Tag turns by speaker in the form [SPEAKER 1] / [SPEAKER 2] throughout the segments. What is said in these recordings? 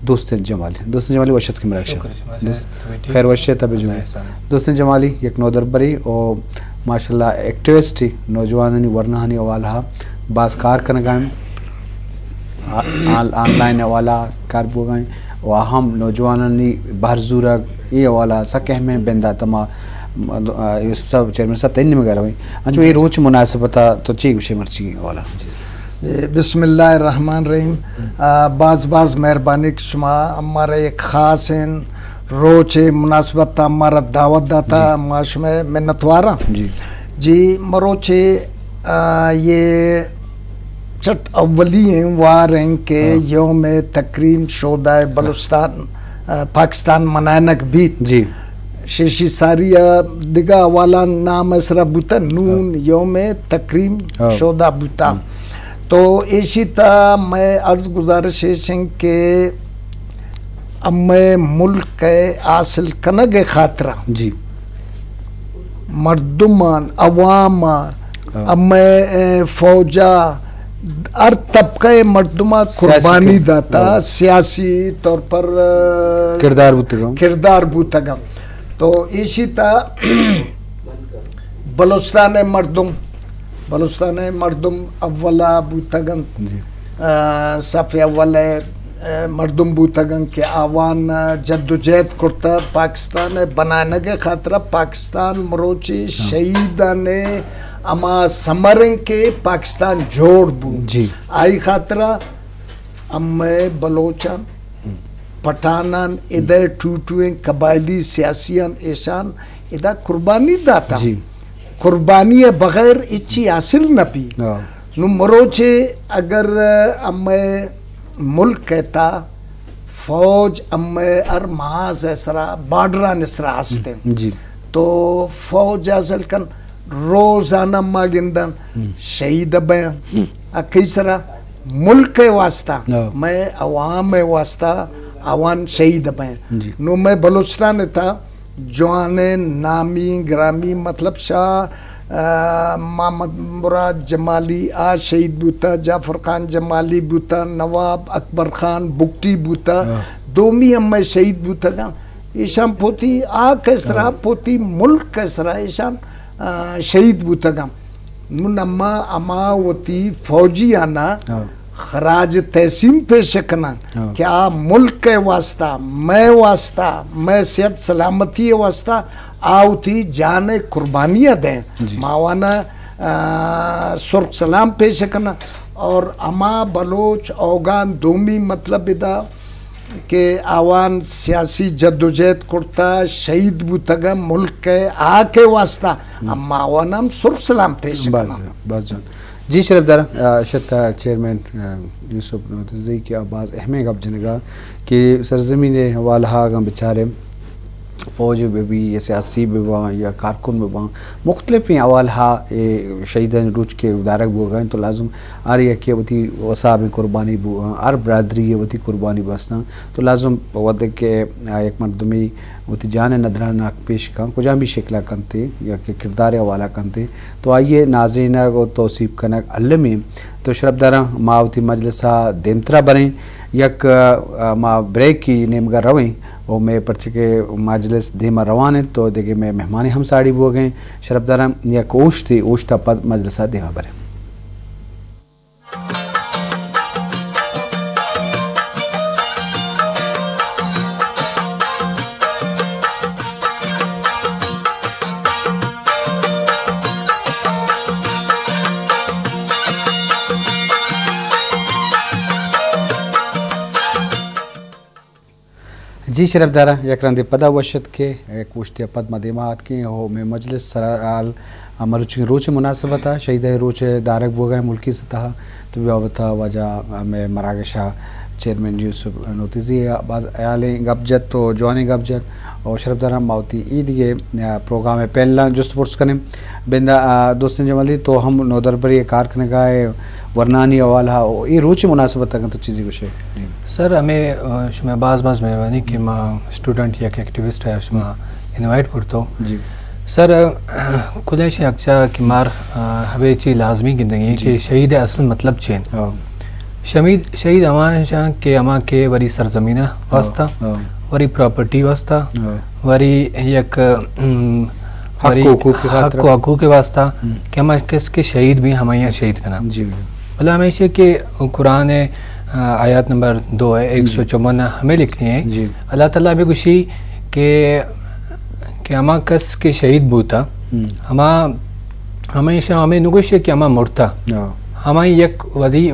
[SPEAKER 1] دوست جمالی وشت کی مراکشہ خیر وشت تب جو دوست جمالی یک نودر بری اور ماشاءاللہ ایکٹیوسٹ نوجوانانی ورنہانی اوالہ بعض کار کنگائیں آن لائن اوالا کار بوگائیں و اہم نوجوانانی باہر زورہ یہ اوالا سکہ میں بندہ تما سب چیئرمین صاحب تین میں گئے ہوئیں انچو یہ روچ مناسبتا تو چیئے گوشے مرچی اوالا
[SPEAKER 2] بسم اللہ الرحمن الرحیم بعض مہربانی شما ہمارا ایک خاص روچ مناسبت ہمارا دعوت داتا معاش میں منتوارا جی مروچ یہ چٹ اولی ہیں وار ہیں کہ یوم تکریم شہداء بلوچستان پاکستان منائنک بیت
[SPEAKER 1] جی
[SPEAKER 2] شیشی ساریہ دگا والا نام اسرا بوتا نون یوم تکریم شہداء بوتا تو ایشی تا میں عرض گزارش ہیں کہ امی ملک حاصل کنگ خاطرہ
[SPEAKER 1] جی
[SPEAKER 2] مردمان عوام امی فوجہ ہر طبقہ مردمہ قربانی داتا سیاسی طور پر کردار بوتگم تو ایشی تا بلوچستان مردم اولا بوتگن صف اول مردم بوتگن کہ آوان جد و جہد کرتا پاکستان بنانے کے خاطرہ پاکستان مروچی شہیدان اما سمرن کے پاکستان جوڑ بو آئی خاطرہ امی بلوچان پٹھانان ادھر ٹوٹویں قبائلی سیاسیان ایشان ادھا قربانی داتا قربانی بغیر اچھی حاصل نہ پی نو مروچے اگر امی ملک کہتا فوج امی ارماز اسرا بارڈران اسرا ہستے تو فوج حاصل کن روزانہ ماگندن شہید بیان اکی سرا ملک واسطہ میں عوام واسطہ آوان شہید بیان نو میں بلوچستان تھا جوان نامی گرامی مطلب شاہ محمد مراد جمالی آج شہید بوتا جعفر خان جمالی بوتا نواب اکبر خان بکٹی بوتا دومی امی شہید بوتا گا ایشان پوتی کیسرا پوتی ملک کیسرا ایشان شہید بوتا گا نون اما وطی فوجی آنا خراج تحسین پیش کرنا کیا ملک کے واسطہ میں صحت سلامتی واسطہ آؤ تھی جان قربانیاں دیں ماوانا سرخ سلام پیش کرنا اور اما بلوچ اوگان دومی مطلب دا کہ آوان سیاسی جد و جہد کرتا شہید بوتگا ملک کے آکے واسطہ اما آوانا ہم سرخ سلام پیش کرنا
[SPEAKER 1] باز جان جی شرف دارا شتا چیئرمین یوسف نوتزی کی آباز اہمی گب جنگا کہ سرزمین والہا گا بچارے فوج بھی یا سیاسی بھی وہاں یا کارکن بھی وہاں مختلف اوالہا شہیدان روچ کے دارک بھی ہوگئیں تو لازم آرہی ہے کہ وہی وصاب قربانی بھی ہر برادری ہے وہی قربانی بسنا تو لازم وعدے کہ ایک مردمی وہی جان ندرانہ پیش کن کجا بھی شکلہ کنتے یا کہ کردار حوالہ کنتے تو آئیے ناظرین کو توصیب کنک علمی تو شرف دارا ماوتی مجلسہ دینترا بنیں یک ما بریک کی نیمگا رویں اور میں پرچے کے مجلس دیما روانے تو دیکھے میں مہمانی ہم ساڑی بو گئیں شرف دارا یک اوش تھی اوشتا پد مجلسہ دیما برے جی شرف دارا یک رندے پدا وشد کے ایک وشتی پد مدیمات کی ہو میں مجلس سرال مروچی روچ مناسبتا شہید روچ دارک بوگئے ملکی سطح تو بیابتا وجہ میں مراگشہ چیئرمین یوسف نوتزی بعض ایالیں گبجت تو جوانی گبجت اور شرف دارا ماوتی عید کے پروگرام ہے پہلا جو سپورٹس کریں بندہ دوستن جمالی تو ہم نودر پر یہ کارکنے گائے ورنانی اوالہ یہ روچ مناسبت تک تو چیزی کچھ ہے
[SPEAKER 3] سر ہمیں شما بعض مہربانی کہ ما اسٹوڈنٹ یا کہ ایکٹیوسٹ ہے شما انوائٹ کرتا
[SPEAKER 1] جی
[SPEAKER 3] سر خودش اکچا کہ مار ہمیں چی لازمی گندگی کہ شہید اصل مطلب چین شہید امان شاہ کے اما کے وری سرزمین واسطہ وری پراپرٹی واسطہ وری یک حقوق کے واسطہ کہ ہم کس کے شہید بھی ہمیں یہاں شہید کرنا بھلا ہمیشہ کہ قرآن آیات نمبر 2 ہے 154 ہمیں لکھنی ہے اللہ تعالیٰ بھی خوشی کہ ہما کس کے شہید بوتا ہمیشہ ہمیں نگوش ہے کہ ہما مرتا ہمیں یک ودی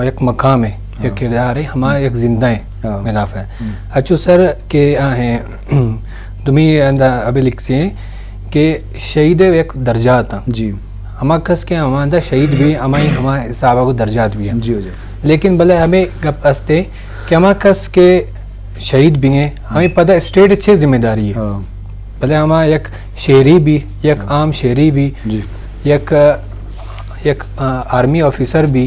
[SPEAKER 3] یک مقام ہے یک کردار ہے ہما یک زندہ ہے ملاف ہے اچھو سر کہ ہیں تمہیں ابھی لکھتے ہیں کہ شہید ایک درجات ہیں
[SPEAKER 1] جی
[SPEAKER 3] ہما کس کے ہمارا شہید بھی ہمیں ہمارے صحابہ کو درجات بھی ہیں لیکن بھلے ہمیں گپ استے کہ ہما کس کے شہید بھی ہیں ہمیں پتہ اسٹیٹ اچھے ذمہ داری ہے بھلے ہما یک شہری بھی یک عام شہری بھی یک آرمی آفیسر بھی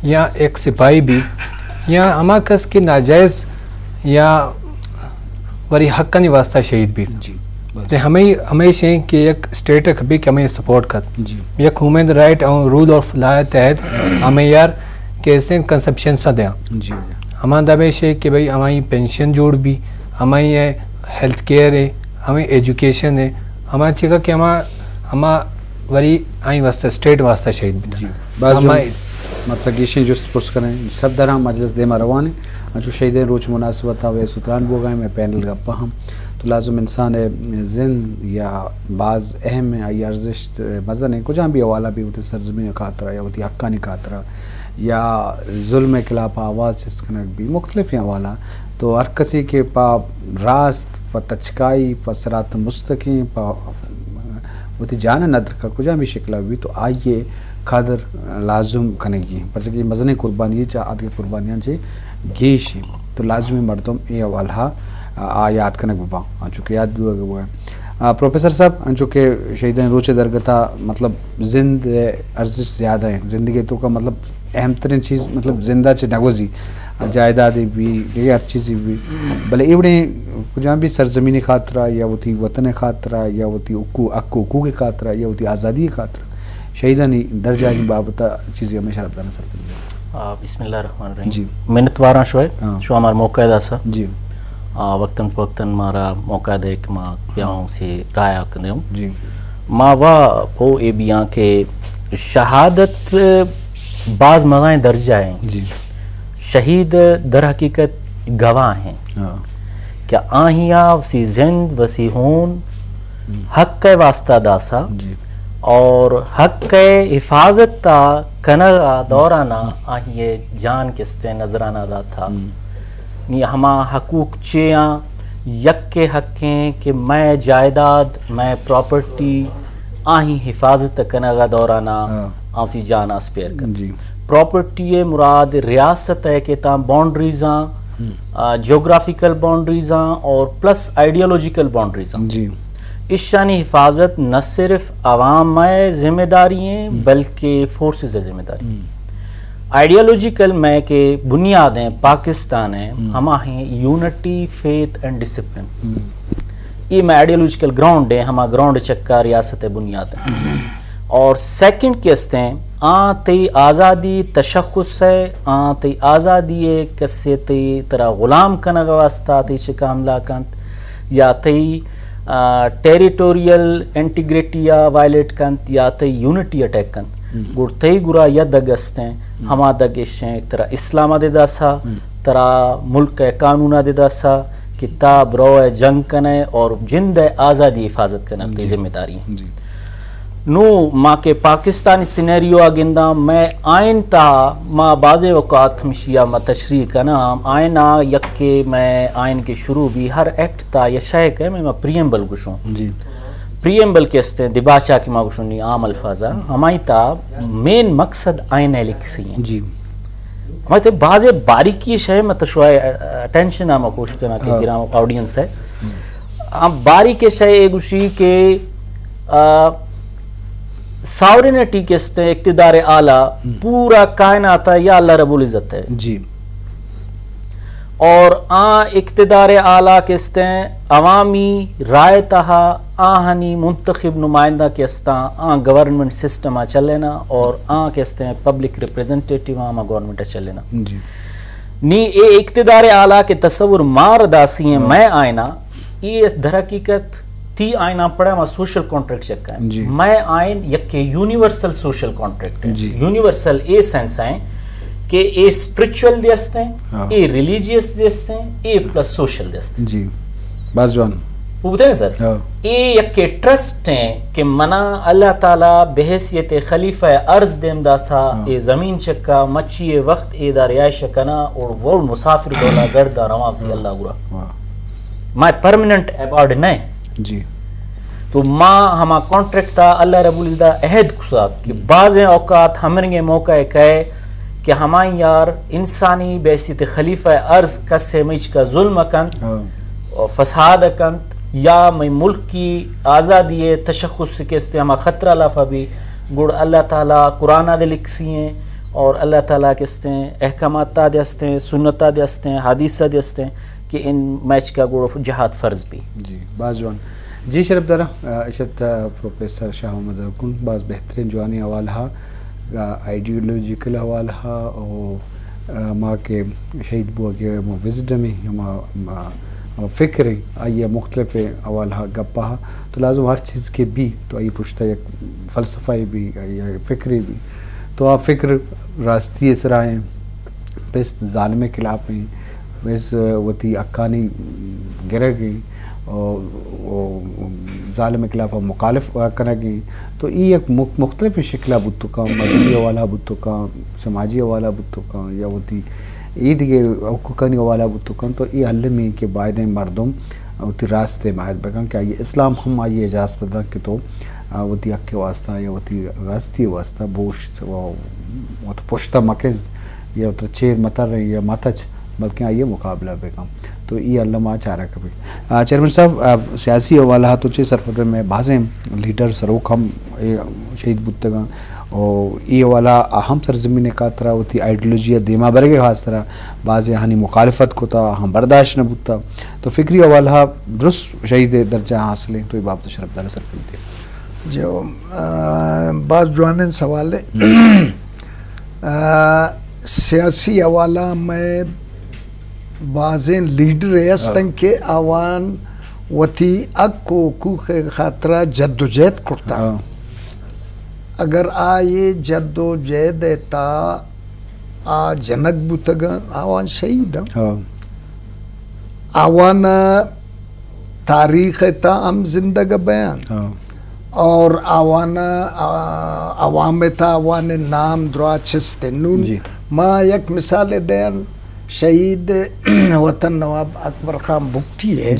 [SPEAKER 3] یا ایک سپاہی بھی یا ہما کس کے ناجائز یا وری حق کا واسطہ شہید بھی ہمیں ہمیشہ کہ ایک اسٹیٹ کبھی کہ ہمیں سپورٹ کر یک ہیومن رائٹ اور رول آف لا تحت ہمیں یار کہ اس نے کنسپشن سا دیا ہمارا دبیش ہے کہ بھائی ہماری پینشن جوڑ بھی ہمیں ہیلتھ کیئر ہے ہمیں ایجوکیشن ہے ہمارا چاہیے کہ ہما وری آئی واسطہ اسٹیٹ واسطہ شہید بھی
[SPEAKER 1] مطلب یہ جست پرس کریں سب درہ مجلس دے روان ہے جو شہید روچ مناسبت ہوئے ستران بو گئے میں پینل گپا ہم تو لازم انسان زند یا بعض اہم آئی ارزش مزن ہے کچھ بھی حوالہ بھی ہوتے سرزمین خاطرہ یا ہوتی حقانی خاطرہ یا ظلم خلاف آواز جس کنک بھی مختلف ہیں حوالہ تو ہر کسی کے پا راست پا تچکائی پا صراط مستقیم پا ہوتی جانا ندر کا کچھ بھی شکلہ بھی تو آئیے قادر لازم کنگی پر چکہ مزن قربانی چاہ آدھے قربانیاں چاہے گیش تو لازمی مردم اے والہا آیات کنک ببا چونکہ یاد بھی ہوگا ہے پروفیسر صاحب چونکہ شہیدین روچ درگتا مطلب زند ارزش زیادہ ہیں زندگی تو کا مطلب اہم ترین چیز مطلب زندہ چھ نگوزی جائیدادی بھی یہ ہر چیزی بھی بلے ایوڑے کچھ بھی سرزمین خاطرہ یا وہ تھی وطن خاطرہ یا وہ تھی حقوق خاطرہ یا وہ تھی آزادی خاطرہ شہیدانی درجہ کی بابتا چیزیں ہمیشہ رب دانا سر کر
[SPEAKER 4] بسم اللہ الرحمن الرحیم جی محنت واراں شو ہمارا موقع دا سا
[SPEAKER 1] جی
[SPEAKER 4] وقتاً فوقتاً مارا موقع دے کہ ماں بیاؤں سے رایا کرنے ہوں
[SPEAKER 1] جی
[SPEAKER 4] ماں واہ پو اے بیاں کہ شہادت بعض مغائیں درجہ ہیں
[SPEAKER 1] جی
[SPEAKER 4] شہید در حقیقت گواہ ہیں کہ آہیاں وسی زند وسی ہون حق کے واسطہ داسا اور حق کے حفاظت تا کنگا دورانا آہیے جان کستے نظرانہ دا تھا ہما حقوق چیاں یک کے حقیں کہ میں جائیداد میں پراپرٹی آہی حفاظت کنگا دورانا آسی جان اسپیر کر پراپرٹی مراد ریاست ہے کہ تاں باؤنڈریزاں جیوگرافیکل باؤنڈریزاں اور پلس آئیڈیالوجیکل باؤنڈریزاں اس شانی حفاظت نہ صرف عوام ذمہ داری ہیں بلکہ فورسز ذمہ داری آئیڈیالوجیکل میں کہ بنیادیں پاکستان ہیں ہما ہیں یونٹی فیتھ اینڈ ڈسپلن یہ میں آئیڈیالوجیکل گراؤنڈ ہے ہما گراؤنڈ چکا ریاست بنیاد ہیں اور سیکنڈ کیستے ہیں تی آزادی تشخص ہے تی آزادی ہے کسی تی ترا غلام کنگ واسطہ تی شکا حملہ کنت یا تی ٹیریٹوریل انٹیگریٹیا وائلیٹ کنت یا تی یونٹی اٹیک کنت گر تی گرا یا دگستیں ہما دگشیں ترا اسلامہ دے دا سا ترا ملک قانونہ دے دا سا کتاب رو جنگ کنے اور جند آزادی حفاظت کنے اپنی ذمہ داری ہیں نو ماں کے پاکستانی سینیریو آگندہ میں آئین تا ماں بعض اوقات مشیہ ما تشریح کنا آئینہ یک کے میں آئین کے شروع بھی ہر ایکٹ تا یا شائق ہے میں پریمبل گشوں پریمبل کہتے ہیں دباچہ کی ماں گشوں نہیں عام الفاظہ ہمائی تا مین مقصد آئین ہے لکھ سی ہیں ہمائی تا بعض باریکی شاہ میں تشوائے اٹینشن آمہ کوشش کرنا کہ گرام آڈینس ہے باریکی شاہ ایک گوشی کہ ساورینٹی کہتے ہیں اقتدار اعلیٰ پورا کائنات یا اللہ رب العزت ہے
[SPEAKER 1] جی
[SPEAKER 4] اور اقتدار اعلیٰ کہتے ہیں عوامی رائے تہا آہنی منتخب نمائندہ کے استا گورنمنٹ سسٹم چلینا اور کے استے پبلک ریپریزنٹیٹیو گورنمنٹ چلینا
[SPEAKER 1] جی
[SPEAKER 4] نی اے اقتدار اعلیٰ کے تصور مار داسی ہیں میں آئینہ یہ در حقیقت تی آئینہ پڑھا ما سوشل کانٹریکٹ چکا ہے میں آئین یک یونیورسل سوشل کانٹریکٹ ہے یونیورسل اے سینس ہیں کہ اے اسپرچول دیستے ہیں اے ریلیجیس دیستے ہیں اے پلس سوشل دیستے ہیں
[SPEAKER 1] جی باز جوان
[SPEAKER 4] وہ بتائیں نا سر اے یک ٹرسٹ ہیں کہ منا اللہ تعالیٰ بحیثیت خلیفہ ارض دیم دا سا اے زمین چکا مچی وقت اے دا رہائش کنا اور وہ مسافر دولا گرد دا رواں سی اللہ گرا ماں پرمننٹ ایبارڈ نہیں
[SPEAKER 1] جی
[SPEAKER 4] تو ماں ہما کانٹریکٹ تا اللہ رب العزت عہد کسا کہ بعض اوقات ہمرنگے موقع کہے کہ ہمائی یار انسانی بحیثیت خلیفہ ارض کسے مجھ کا ظلم کند اور فساد کند یا میں ملک کی آزادی تشخص کے استعمال خطرہ لافا بھی گڑ اللہ تعالیٰ قرآن دے لکھسی ہیں اور اللہ تعالیٰ کے استے ہیں احکامات دے استے ہیں سنتا دے استے ہیں حدیثہ دے استے ہیں کہ ان میچ کا گڑ جہاد فرض بھی
[SPEAKER 1] جی باز جوان جی شرف دارا اشت پروفیسر شاہ محمد ارکن بعض بہترین جوانی حوالہ آئیڈیولوجیکل حوالہ اور ماں کے شہید بوا کے وزڈمی فکر آئیے مختلف حوالہ گپا تو لازم ہر چیز کے بھی تو آئی پوچھتا ہے فلسفائی بھی یا فکری بھی تو آپ فکر راستی اسرائیں بس ظالم خلاف ہیں بس وتی اکانی گرہ گئی اور ظالم خلاف مخالف کرنا گئی تو یہ ایک مختلف شکلہ بتو کا مذہبی حوالہ بتو کا سماجی حوالہ بتو کا یا وتی عید کے حقوقانی حوالہ بتو کا تو یہ حل میں کہ باعد مردم وتی راستے ماہر بکن کہ آئیے اسلام ہم آئیے اجازت دا کہ تو وتی حق واسطہ یا وتی راستی واسطہ بوشت و پشتہ مکز یا تو چیر متر رہی یا ماتچ بلکہ آئیے مقابلہ بکم تو یہ اللہ ماں چاہ رہا کبھی چیئرمین صاحب سیاسی حوالہ تو چی سرپتر میں بعضیں لیڈر سروک ہم شہید بودتگاں اور یہ حوالہ اہم سرزمین کا طرح ہوتی آئیڈیولوجی دیما برگے خاص طرح بعض ہانی مخالفت کو تھا ہم برداشت نہ بودتا تو فکری حوالہ درست شہید درجہ حاصل ہیں تو یہ بابت شرف دار سر پہ
[SPEAKER 2] جو بعض جوانن سوال ہے سیاسی حوالہ میں بعضیں لیڈر ہستن کے آوان وتی اکو حقوق خاطرہ جد و جہد کرتا اگر آئے جد و جہد تا جنک بوتگا آوان شہید آوان تاریخ تا ہم زندگی بیان اور آوان عوام تا آوان نام درا چستے نون ما یک مثال دین شہید وطن نواب اکبر خان بگٹی ہے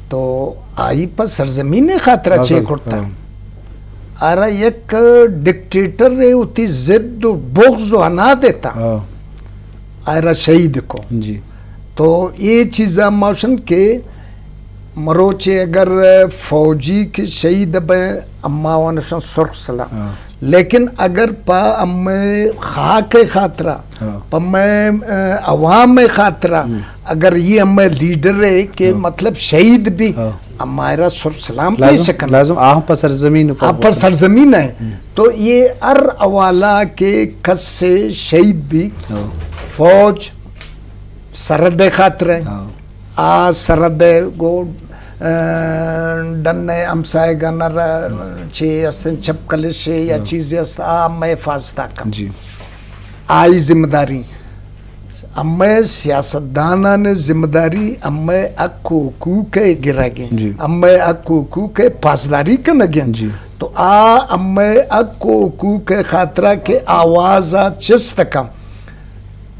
[SPEAKER 2] تو آئی پر سرزمین خاطرہ چے کرتا آرہ یک ڈکٹیٹر رہے ہوتی زد و بغض و انا دیتا آرہ شہید کو تو یہ چیزاں موشن کے مروچے اگر فوجی کی شہید بے اما وانشان سرخ سلام لیکن اگر پا امیں خاک خاطرہ پا میں عوام خاطرہ اگر یہ امیں لیڈر ہے کہ مطلب شہید بھی ہمارا سر سلام پہ شکن
[SPEAKER 1] لازم آہ پا سرزمین
[SPEAKER 2] پا سرزمین ہے تو یہ ار اولا کے کس سے شہید بھی فوج سرد خاطر ہے سرد گو ڈنے امسائے گنر چھے استن چھپ کلشے یا چیزیں است میں حفاظتہ کم آئی ذمہ داری امی سیاستدانہ نے ذمہ داری امی اکو حقوق گرہ گئیں امی اکو حقوق پاسداری کنگیں تو امی اکو حقوق خاطرہ کے آوازہ چست کم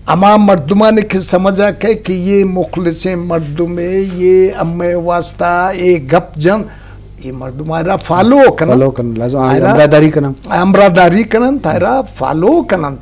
[SPEAKER 2] اما مردمہ نے سمجھا کہ یہ مخلص مردم ہے یہ امی واسطہ ایک گپ جنگ یہ مردمہ را فالو کنن امراداری کنن تیرا فالو کنن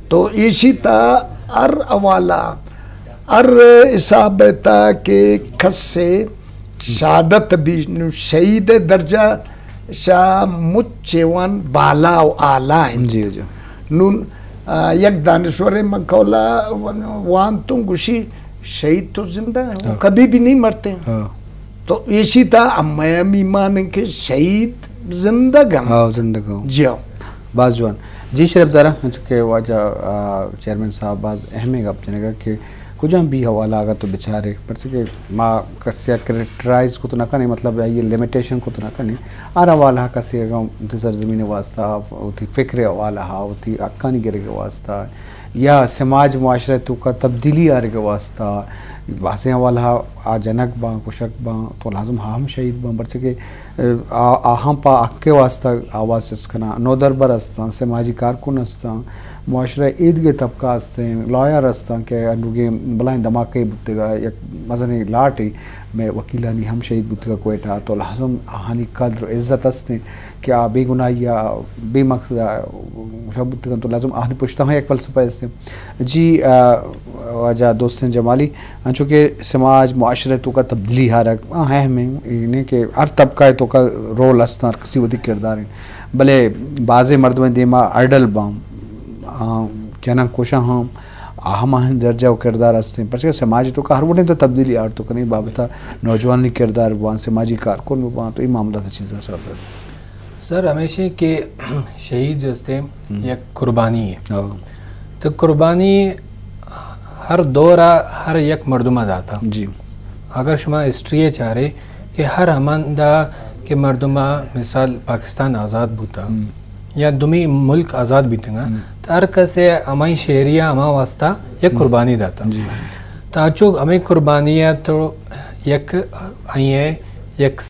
[SPEAKER 2] تو ایشی تا ار اوالا ار اصابتا کے کس سے شہادت بھی شہید درجہ شاہ مچیوان بالا و آلہ ہیں نون یک دانشور مکولا وان تم گوشی شہید تو زندہ ہیں کبھی بھی نہیں مرتے ہیں تو ایشی تا امیم ایمان کے شہید زندگم
[SPEAKER 1] زندگاں
[SPEAKER 2] جیو
[SPEAKER 1] باز جوان جی شریف ذرا چونکہ واجہ چیئرمین صاحب باز اہمی گپ جنگا کہ کجا بھی حوالہ آگا تو بیچارے پرچہ کہ ماں کسی کریکٹرائز کو تو نہ کریں مطلب یہ لیمیٹیشن کو تو نہ کریں آر حوالہ کسی اگا تی سرزمین واسطہ ہوتی فکر حوالہ ہوتی اکانی گرے کے واسطہ یا سماج معاشرے تو کا تبدیلی آرے کے واسطہ بحثیں حوالہ آ جنک باں کشک باں تو لازم ہم شہید باں پرچہ کہ آہم پا اکے واسطہ آواز چسکنا نو دربر استان سماجی کارکن استان معاشرہ عیدگاہ طبقہ استیں لائر استان کہ انوگے بلائیں دماغی بودتے گا یک مزنی لاٹی میں وکیلانی ہم شہید بودتے گا کوئٹا تو لازم آہانی قدر عزت استیں کہ بے گناہ یا بے مقصد شب بودتے گا تو لازم آہانی پوچھتا ہوں ایک فلسفہ استیں جی واجہ دوستین جمالی چونکہ سماج معاشرے تو کا تبدیلی ہارک ہمیں انہیں کہ ہر طبقہ تو کا رول استان کسی ودی کردار ہیں بلے بعض مردمیں دیما آئیڈل بام کہنا کوشاں ہم اہم درجہ و کردار استیں پر سماجی تو کا ہر وڑیں تو تبدیلی آر تو کنی بابتا نوجوانی کردار بوان سماجی کارکن بوان تو یہ معاملہ تا چیزیں
[SPEAKER 3] سر ہمیشہ کہ شہید جو سے یک قربانی ہے تو قربانی ہر دورہ ہر یک مردمہ داتا
[SPEAKER 1] جی
[SPEAKER 3] اگر شما ہسٹری چاہ رہے کہ ہر ہماندہ کہ مردمہ مثال پاکستان آزاد بوتا یا دمی ملک آزاد بیتے گا تو ہر کسے ہمیں شہریہ ہمیں واسطہ یک قربانی داتا تو آچو ہمیں قربانیاں تو یک آئی ہے یک